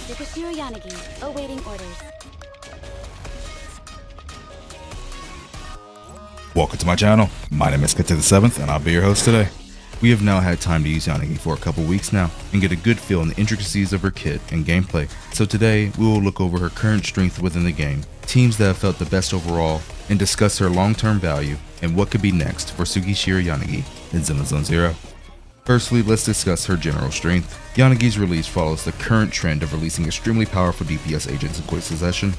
Yanagi, awaiting orders. Welcome to my channel. My name is ZZZ and I'll be your host today. We have now had time to use Yanagi for a couple weeks now and get a good feel in the intricacies of her kit and gameplay. So today we will look over her current strength within the game, teams that have felt the best overall, and discuss her long-term value and what could be next for Sugishira Yanagi in Zenless Zero. Firstly, let's discuss her general strength. Yanagi's release follows the current trend of releasing extremely powerful DPS agents in quick succession.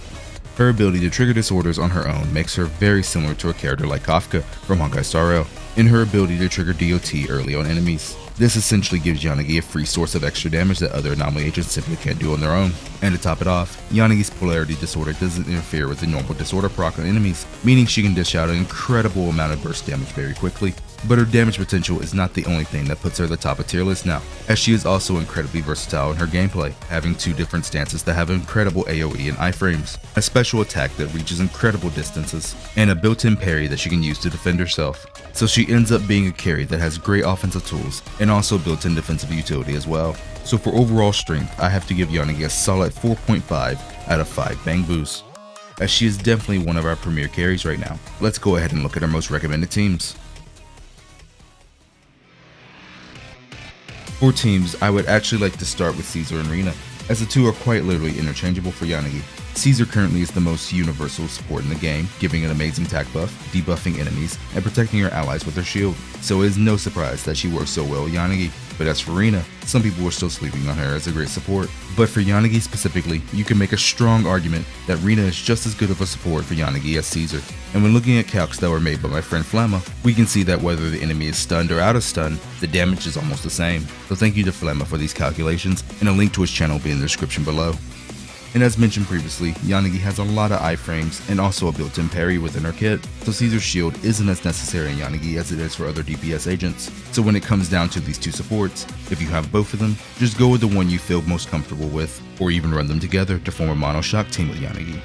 Her ability to trigger disorders on her own makes her very similar to a character like Kafka from Honkai Star Rail, in her ability to trigger DOT early on enemies. This essentially gives Yanagi a free source of extra damage that other anomaly agents simply can't do on their own. And to top it off, Yanagi's polarity disorder doesn't interfere with the normal disorder proc on enemies, meaning she can dish out an incredible amount of burst damage very quickly. But her damage potential is not the only thing that puts her at the top of tier list now, as she is also incredibly versatile in her gameplay, having two different stances that have incredible AoE and iframes, a special attack that reaches incredible distances, and a built-in parry that she can use to defend herself. So she ends up being a carry that has great offensive tools and also built-in defensive utility as well. So for overall strength, I have to give Yanagi a solid 4.5 out of 5 bang boosts, as she is definitely one of our premier carries right now. Let's go ahead and look at our most recommended teams. For teams, I would actually like to start with Caesar and Rina, as the two are quite literally interchangeable for Yanagi. Caesar currently is the most universal support in the game, giving an amazing attack buff, debuffing enemies, and protecting her allies with her shield, so it is no surprise that she works so well with Yanagi. But as for Rina, some people are still sleeping on her as a great support. But for Yanagi specifically, you can make a strong argument that Rina is just as good of a support for Yanagi as Caesar. And when looking at calcs that were made by my friend Flamma, we can see that whether the enemy is stunned or out of stun, the damage is almost the same. So thank you to Flamma for these calculations, and a link to his channel will be in the description below. And as mentioned previously, Yanagi has a lot of iframes and also a built-in parry within her kit, so Caesar's shield isn't as necessary in Yanagi as it is for other DPS agents. So when it comes down to these two supports, if you have both of them, just go with the one you feel most comfortable with, or even run them together to form a mono shock team with Yanagi.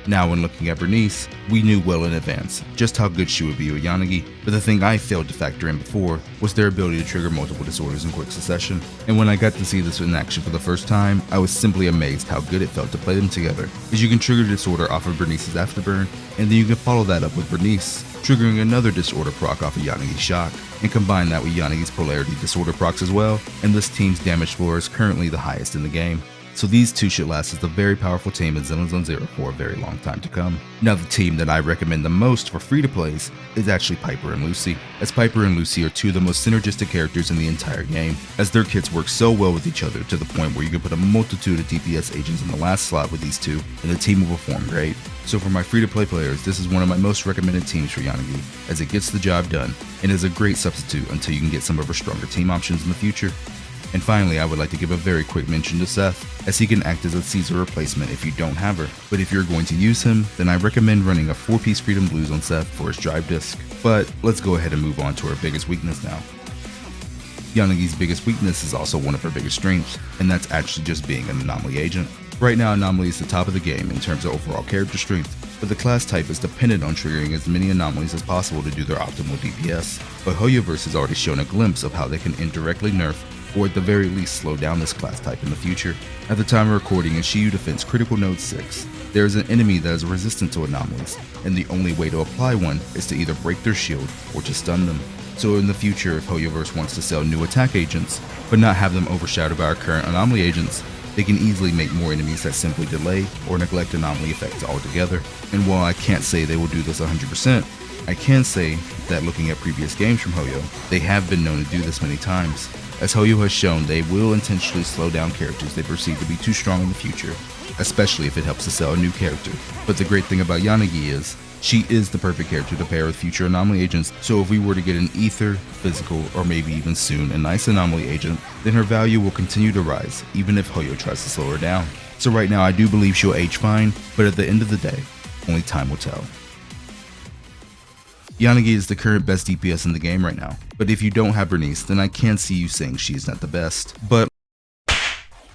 Now when looking at Burnice, we knew well in advance just how good she would be with Yanagi, but the thing I failed to factor in before was their ability to trigger multiple disorders in quick succession. And when I got to see this in action for the first time, I was simply amazed how good it felt to play them together, as you can trigger disorder off of Burnice's afterburn, and then you can follow that up with Burnice, triggering another disorder proc off of Yanagi's shock, and combine that with Yanagi's polarity disorder procs as well, and this team's damage floor is currently the highest in the game. So these two should last as a very powerful team in Zenless Zero for a very long time to come. Now the team that I recommend the most for free-to-plays is actually Piper and Lucy, as Piper and Lucy are two of the most synergistic characters in the entire game, as their kits work so well with each other to the point where you can put a multitude of DPS agents in the last slot with these two, and the team will perform great. So for my free-to-play players, this is one of my most recommended teams for Yanagi, as it gets the job done, and is a great substitute until you can get some of her stronger team options in the future. And finally, I would like to give a very quick mention to Seth, as he can act as a Caesar replacement if you don't have her. But if you're going to use him, then I recommend running a 4-piece Freedom Blues on Seth for his drive disc. But let's go ahead and move on to our biggest weakness now. Yanagi's biggest weakness is also one of her biggest strengths, and that's actually just being an anomaly agent. Right now, Anomaly is the top of the game in terms of overall character strength, but the class type is dependent on triggering as many anomalies as possible to do their optimal DPS. But hoyoverse has already shown a glimpse of how they can indirectly nerf, or at the very least slow down this class type in the future. At the time of recording in Shiyu Defense Critical Node 6, there is an enemy that is resistant to anomalies, and the only way to apply one is to either break their shield or to stun them. So in the future, if hoyoverse wants to sell new attack agents, but not have them overshadowed by our current anomaly agents, they can easily make more enemies that simply delay or neglect anomaly effects altogether. And while I can't say they will do this 100%, I can say that looking at previous games from Hoyo, they have been known to do this many times, as Hoyo has shown they will intentionally slow down characters they perceive to be too strong in the future, especially if it helps to sell a new character. But the great thing about Yanagi is, she is the perfect character to pair with future anomaly agents, so if we were to get an ether, physical, or maybe even soon a nice anomaly agent, then her value will continue to rise, even if Hoyo tries to slow her down. So right now I do believe she'll age fine, but at the end of the day, only time will tell. Yanagi is the current best DPS in the game right now, but if you don't have Burnice, then I can see you saying she is not the best. But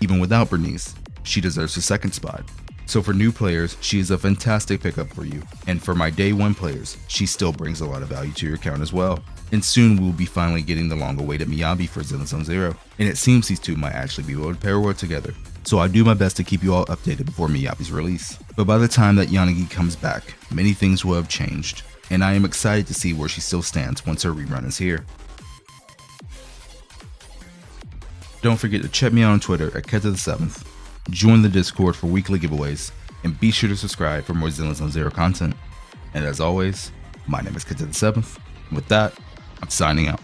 even without Burnice, she deserves the second spot. So for new players, she is a fantastic pickup for you, and for my day one players, she still brings a lot of value to your account as well. And soon we'll be finally getting the long awaited Miyabi for Zenless Zero, and it seems these two might actually be able to pair well together. so I do my best to keep you all updated before Miyabi's release. But by the time that Yanagi comes back, many things will have changed, and I am excited to see where she still stands once her rerun is here. Don't forget to check me out on Twitter at Keta7th, join the Discord for weekly giveaways, and be sure to subscribe for more Zenless on Zero content. And as always, my name is Keta7th, and with that, I'm signing out.